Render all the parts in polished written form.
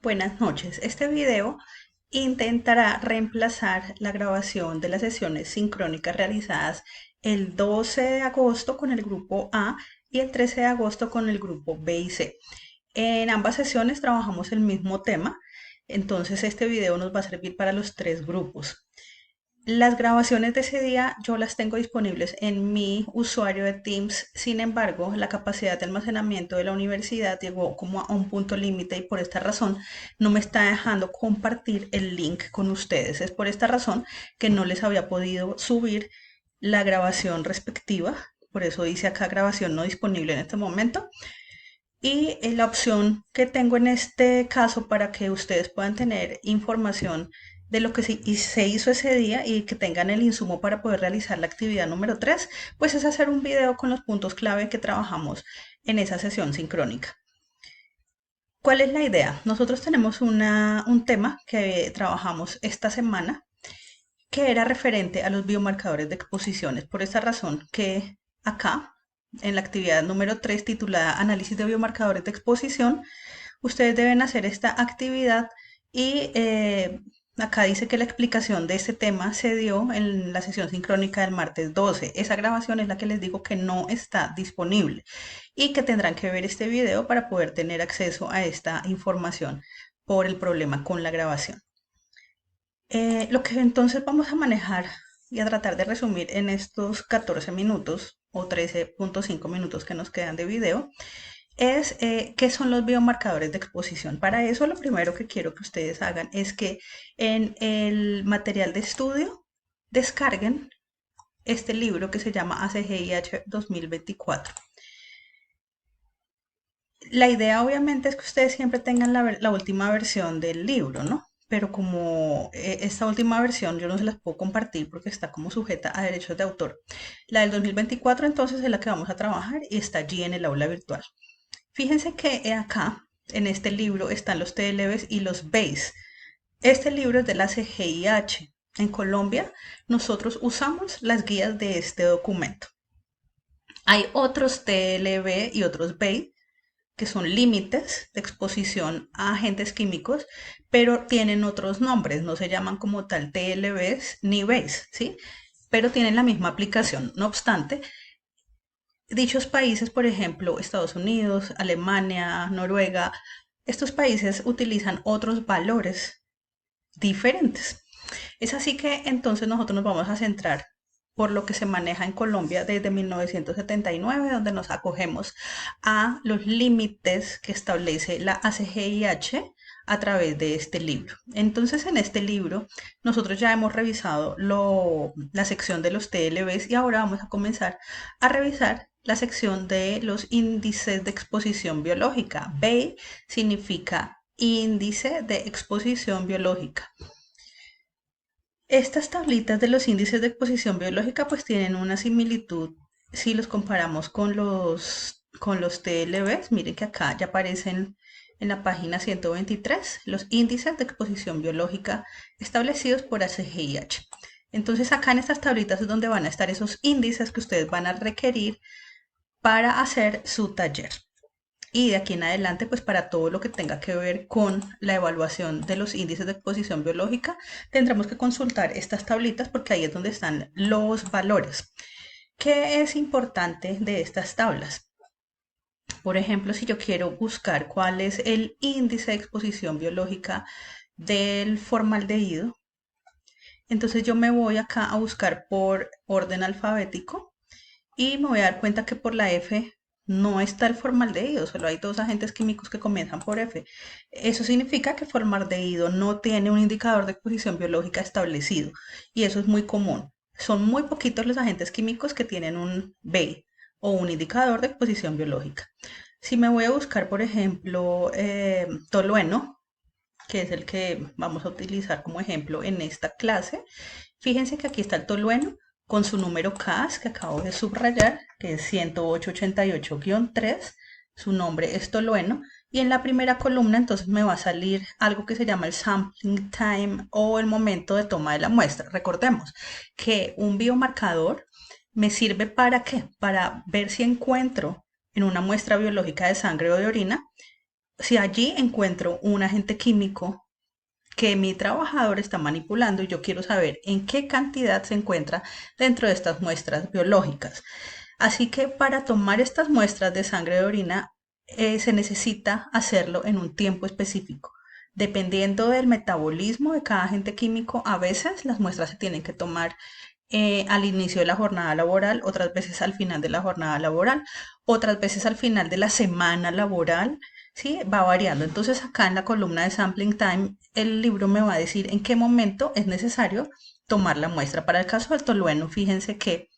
Buenas noches. Este video intentará reemplazar la grabación de las sesiones sincrónicas realizadas el 12 de agosto con el grupo A y el 13 de agosto con el grupo B y C. En ambas sesiones trabajamos el mismo tema, entonces este video nos va a servir para los tres grupos. Las grabaciones de ese día yo las tengo disponibles en mi usuario de Teams. Sin embargo, la capacidad de almacenamiento de la universidad llegó como a un punto límite y por esta razón no me está dejando compartir el link con ustedes. Es por esta razón que no les había podido subir la grabación respectiva. Por eso dice acá grabación no disponible en este momento. Y la opción que tengo en este caso para que ustedes puedan tener información de lo que se hizo ese día y que tengan el insumo para poder realizar la actividad número 3, pues es hacer un video con los puntos clave que trabajamos en esa sesión sincrónica. ¿Cuál es la idea? Nosotros tenemos un tema que trabajamos esta semana que era referente a los biomarcadores de exposiciones. Por esa razón que acá, en la actividad número 3 titulada Análisis de biomarcadores de exposición, ustedes deben hacer esta actividad y acá dice que la explicación de este tema se dio en la sesión sincrónica del martes 12. Esa grabación es la que les digo que no está disponible y que tendrán que ver este video para poder tener acceso a esta información por el problema con la grabación. Lo que entonces vamos a manejar y a tratar de resumir en estos 14 minutos o 13.5 minutos que nos quedan de video es qué son los biomarcadores de exposición. Para eso lo primero que quiero que ustedes hagan es que en el material de estudio descarguen este libro que se llama ACGIH 2024. La idea obviamente es que ustedes siempre tengan la última versión del libro, ¿no? Pero como esta última versión yo no se las puedo compartir porque está como sujeta a derechos de autor. La del 2024 entonces es la que vamos a trabajar y está allí en el aula virtual. Fíjense que acá, en este libro, están los TLBs y los BASE. Este libro es de la CGIH. En Colombia, nosotros usamos las guías de este documento. Hay otros TLB y otros BASE que son límites de exposición a agentes químicos, pero tienen otros nombres, no se llaman como tal TLBs ni BASE, ¿sí? Pero tienen la misma aplicación. No obstante, dichos países, por ejemplo, Estados Unidos, Alemania, Noruega, estos países utilizan otros valores diferentes. Es así que entonces nosotros nos vamos a centrar por lo que se maneja en Colombia desde 1979, donde nos acogemos a los límites que establece la ACGIH a través de este libro. Entonces, en este libro, nosotros ya hemos revisado la sección de los TLBs y ahora vamos a comenzar a revisar la sección de los índices de exposición biológica. B significa índice de exposición biológica. Estas tablitas de los índices de exposición biológica pues tienen una similitud si los comparamos con los TLBs. Miren que acá ya aparecen en la página 123 los índices de exposición biológica establecidos por ACGIH. Entonces acá en estas tablitas es donde van a estar esos índices que ustedes van a requerir para hacer su taller. Y de aquí en adelante, pues para todo lo que tenga que ver con la evaluación de los índices de exposición biológica, tendremos que consultar estas tablitas porque ahí es donde están los valores. ¿Qué es importante de estas tablas? Por ejemplo, si yo quiero buscar cuál es el índice de exposición biológica del formaldehído, entonces yo me voy acá a buscar por orden alfabético y me voy a dar cuenta que por la F no está el formaldehído, solo hay dos agentes químicos que comienzan por F. Eso significa que formaldehído no tiene un indicador de exposición biológica establecido y eso es muy común. Son muy poquitos los agentes químicos que tienen un B o un indicador de exposición biológica. Si me voy a buscar, por ejemplo, tolueno, que es el que vamos a utilizar como ejemplo en esta clase, fíjense que aquí está el tolueno con su número CAS que acabo de subrayar, que es 10888-3, su nombre es tolueno, y en la primera columna entonces me va a salir algo que se llama el sampling time o el momento de toma de la muestra. Recordemos que un biomarcador me sirve para qué? Para ver si encuentro en una muestra biológica de sangre o de orina Si allí encuentro un agente químico que mi trabajador está manipulando y yo quiero saber en qué cantidad se encuentra dentro de estas muestras biológicas. Así que para tomar estas muestras de sangre de orina se necesita hacerlo en un tiempo específico. Dependiendo del metabolismo de cada agente químico, a veces las muestras se tienen que tomar al inicio de la jornada laboral, otras veces al final de la jornada laboral, otras veces al final de la semana laboral, ¿sí? Va variando. Entonces acá en la columna de Sampling Time, el libro me va a decir en qué momento es necesario tomar la muestra. Para el caso del tolueno, fíjense que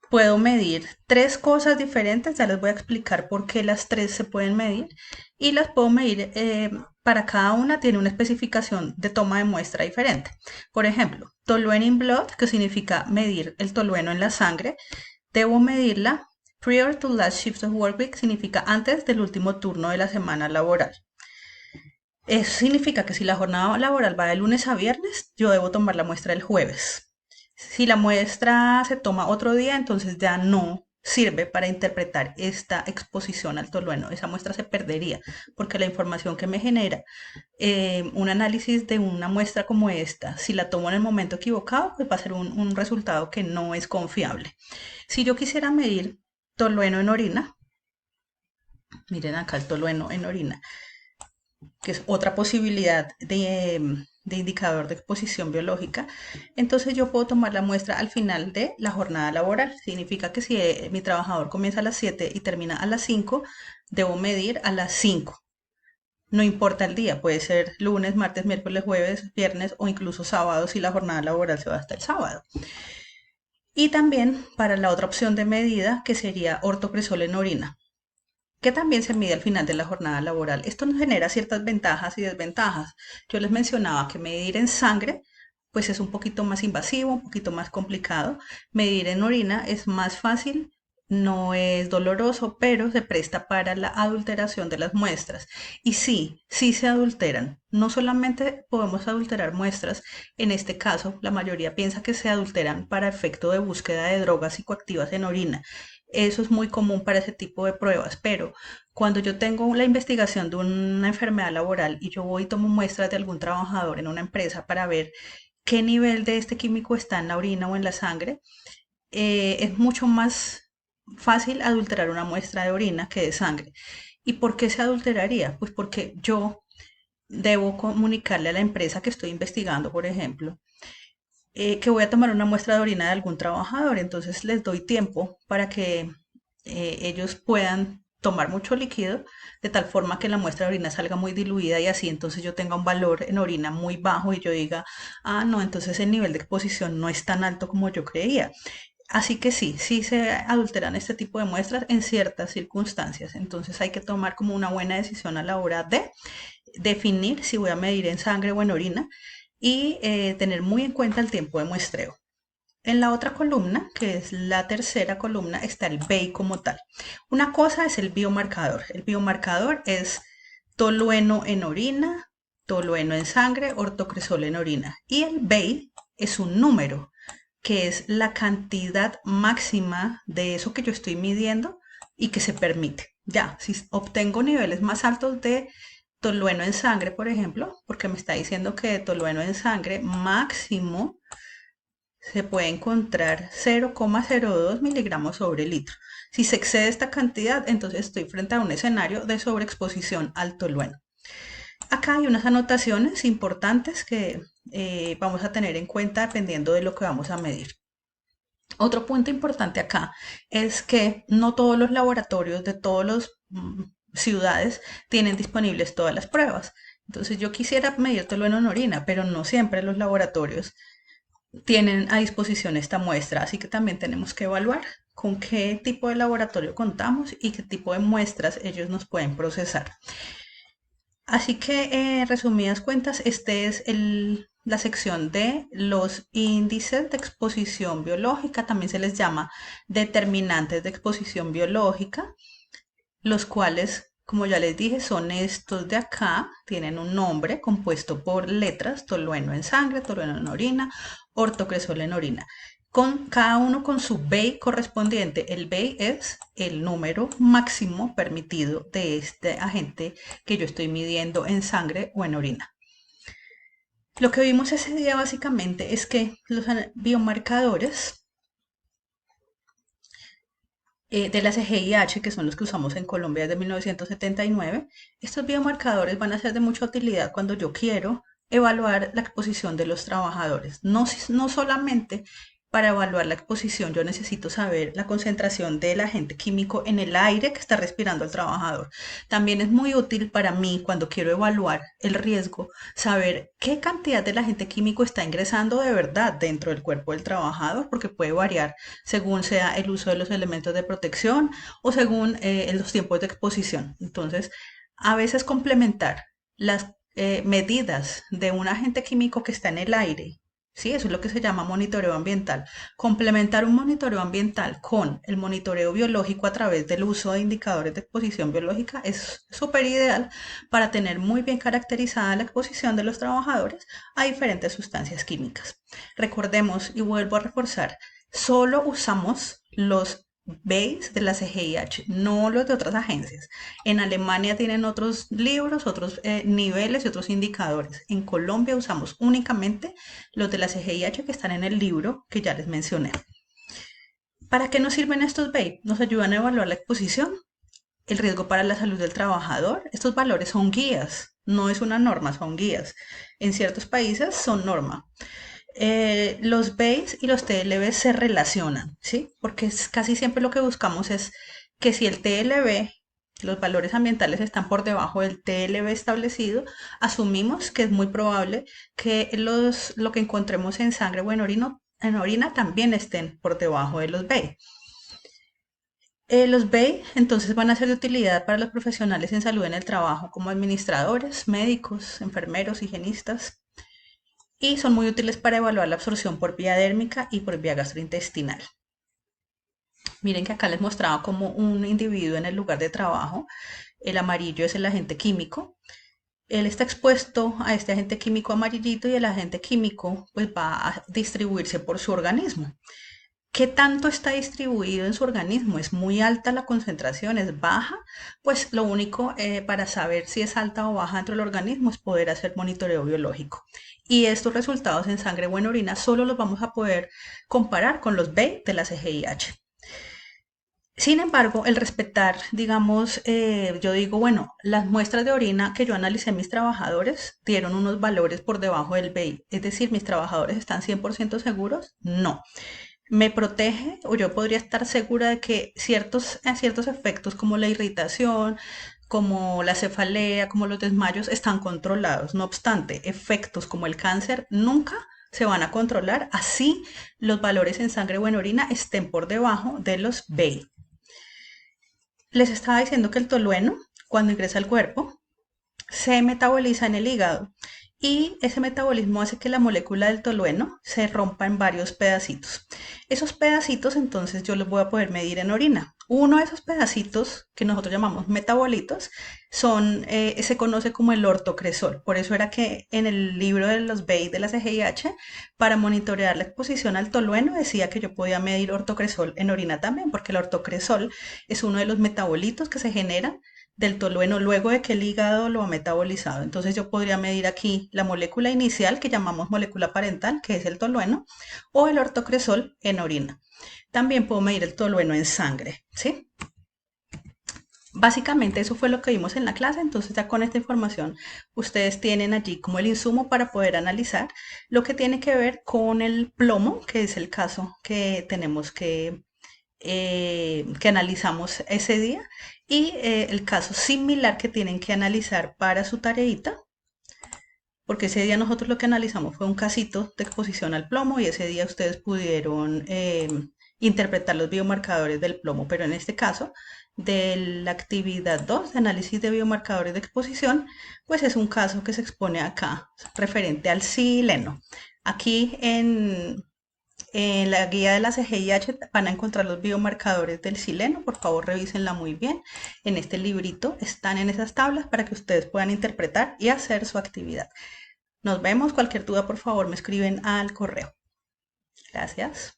puedo medir tres cosas diferentes, ya les voy a explicar por qué las tres se pueden medir y las puedo medir, para cada una tiene una especificación de toma de muestra diferente. Por ejemplo, toluene in blood, que significa medir el tolueno en la sangre, debo medirla prior to last shift of work week, significa antes del último turno de la semana laboral. Eso significa que si la jornada laboral va de lunes a viernes, yo debo tomar la muestra el jueves. Si la muestra se toma otro día, entonces ya no sirve para interpretar esta exposición al tolueno. Esa muestra se perdería porque la información que me genera un análisis de una muestra como esta, si la tomo en el momento equivocado, pues va a ser un resultado que no es confiable. Si yo quisiera medir tolueno en orina, miren acá el tolueno en orina, que es otra posibilidad de indicador de exposición biológica, entonces yo puedo tomar la muestra al final de la jornada laboral. Significa que si mi trabajador comienza a las 7 y termina a las 5, debo medir a las 5. No importa el día, puede ser lunes, martes, miércoles, jueves, viernes o incluso sábado si la jornada laboral se va hasta el sábado. Y también para la otra opción de medida, que sería ortocresol en orina, que también se mide al final de la jornada laboral. Esto nos genera ciertas ventajas y desventajas. Yo les mencionaba que medir en sangre pues es un poquito más invasivo, un poquito más complicado. Medir en orina es más fácil, no es doloroso, pero se presta para la adulteración de las muestras. Y sí, sí se adulteran. No solamente podemos adulterar muestras, en este caso la mayoría piensa que se adulteran para efecto de búsqueda de drogas psicoactivas en orina. Eso es muy común para ese tipo de pruebas, pero cuando yo tengo la investigación de una enfermedad laboral y yo voy y tomo muestras de algún trabajador en una empresa para ver qué nivel de este químico está en la orina o en la sangre, es mucho más fácil adulterar una muestra de orina que de sangre. ¿Y por qué se adulteraría? Pues porque yo debo comunicarle a la empresa que estoy investigando, por ejemplo, que voy a tomar una muestra de orina de algún trabajador. Entonces les doy tiempo para que ellos puedan tomar mucho líquido de tal forma que la muestra de orina salga muy diluida y así entonces yo tenga un valor en orina muy bajo y yo diga, ah, no, entonces el nivel de exposición no es tan alto como yo creía. Así que sí, sí se adulteran este tipo de muestras en ciertas circunstancias. Entonces hay que tomar como una buena decisión a la hora de definir si voy a medir en sangre o en orina y tener muy en cuenta el tiempo de muestreo. En la otra columna, que es la tercera columna, está el BEI como tal. Una cosa es el biomarcador. El biomarcador es tolueno en orina, tolueno en sangre, ortocresol en orina. Y el BEI es un número, que es la cantidad máxima de eso que yo estoy midiendo y que se permite. Ya, si obtengo niveles más altos de tolueno en sangre, por ejemplo, porque me está diciendo que de tolueno en sangre máximo se puede encontrar 0,02 miligramos sobre litro. Si se excede esta cantidad, entonces estoy frente a un escenario de sobreexposición al tolueno. Acá hay unas anotaciones importantes que vamos a tener en cuenta dependiendo de lo que vamos a medir. Otro punto importante acá es que no todos los laboratorios de todas las ciudades tienen disponibles todas las pruebas. Entonces yo quisiera medir tolueno en orina, pero no siempre los laboratorios tienen a disposición esta muestra, así que también tenemos que evaluar con qué tipo de laboratorio contamos y qué tipo de muestras ellos nos pueden procesar. Así que, resumidas cuentas, este es la sección de los índices de exposición biológica, también se les llama determinantes de exposición biológica, los cuales, como ya les dije, son estos de acá, tienen un nombre compuesto por letras, tolueno en sangre, tolueno en orina, ortocresol en orina. con cada uno con su BEI correspondiente. El BEI es el número máximo permitido de este agente que yo estoy midiendo en sangre o en orina. Lo que vimos ese día básicamente es que los biomarcadores de la CGIH, que son los que usamos en Colombia desde 1979, estos biomarcadores van a ser de mucha utilidad cuando yo quiero evaluar la exposición de los trabajadores. No solamente para evaluar la exposición, yo necesito saber la concentración del agente químico en el aire que está respirando el trabajador. También es muy útil para mí cuando quiero evaluar el riesgo, saber qué cantidad del agente químico está ingresando de verdad dentro del cuerpo del trabajador, porque puede variar según sea el uso de los elementos de protección o según los tiempos de exposición. Entonces, a veces complementar las medidas de un agente químico que está en el aire. Sí, eso es lo que se llama monitoreo ambiental. Complementar un monitoreo ambiental con el monitoreo biológico a través del uso de indicadores de exposición biológica es súper ideal para tener muy bien caracterizada la exposición de los trabajadores a diferentes sustancias químicas. Recordemos, y vuelvo a reforzar, solo usamos los BEIs de la CGIH, no los de otras agencias. En Alemania tienen otros libros, otros niveles y otros indicadores. En Colombia usamos únicamente los de la CGIH que están en el libro que ya les mencioné. ¿Para qué nos sirven estos BEI? Nos ayudan a evaluar la exposición, el riesgo para la salud del trabajador. Estos valores son guías, no es una norma, son guías. En ciertos países son norma. Los BEIs y los TLB se relacionan, ¿sí? Porque casi siempre lo que buscamos es que si el TLB, los valores ambientales están por debajo del TLB establecido, asumimos que es muy probable que lo que encontremos en sangre o en orina también estén por debajo de los BEI. Los BEI entonces van a ser de utilidad para los profesionales en salud en el trabajo, como administradores, médicos, enfermeros, higienistas, y son muy útiles para evaluar la absorción por vía dérmica y por vía gastrointestinal. Miren que acá les mostraba como un individuo en el lugar de trabajo, el amarillo es el agente químico, él está expuesto a este agente químico amarillito y el agente químico pues va a distribuirse por su organismo. ¿Qué tanto está distribuido en su organismo? ¿Es muy alta la concentración? ¿Es baja? Pues lo único para saber si es alta o baja dentro del organismo es poder hacer monitoreo biológico. Y estos resultados en sangre o en orina solo los vamos a poder comparar con los B de la CGIH. Sin embargo, el respetar, digamos, yo digo, bueno, las muestras de orina que yo analicé en mis trabajadores dieron unos valores por debajo del BI, es decir, mis trabajadores están 100% seguros, no. Me protege o yo podría estar segura de que ciertos efectos como la irritación, como la cefalea, como los desmayos están controlados. No obstante, efectos como el cáncer nunca se van a controlar así los valores en sangre o en orina estén por debajo de los BI. Les estaba diciendo que el tolueno, cuando ingresa al cuerpo, se metaboliza en el hígado y ese metabolismo hace que la molécula del tolueno se rompa en varios pedacitos. Esos pedacitos entonces yo los voy a poder medir en orina. Uno de esos pedacitos que nosotros llamamos metabolitos se conoce como el ortocresol. Por eso era que en el libro de los BEI de la CGIH, para monitorear la exposición al tolueno, decía que yo podía medir ortocresol en orina también, porque el ortocresol es uno de los metabolitos que se generan del tolueno luego de que el hígado lo ha metabolizado. Entonces yo podría medir aquí la molécula inicial que llamamos molécula parental, que es el tolueno, o el ortocresol en orina. También puedo medir el tolueno en sangre, ¿sí? Básicamente eso fue lo que vimos en la clase, entonces ya con esta información ustedes tienen allí como el insumo para poder analizar lo que tiene que ver con el plomo, que es el caso que tenemos que analizamos ese día y el caso similar que tienen que analizar para su tareita, porque ese día nosotros lo que analizamos fue un casito de exposición al plomo y ese día ustedes pudieron interpretar los biomarcadores del plomo, pero en este caso de la actividad 2 de análisis de biomarcadores de exposición, pues es un caso que se expone acá referente al sileno. Aquí en la guía de la CGIH van a encontrar los biomarcadores del sileno, por favor revísenla muy bien. En este librito están en esas tablas para que ustedes puedan interpretar y hacer su actividad. Nos vemos, cualquier duda por favor me escriben al correo. Gracias.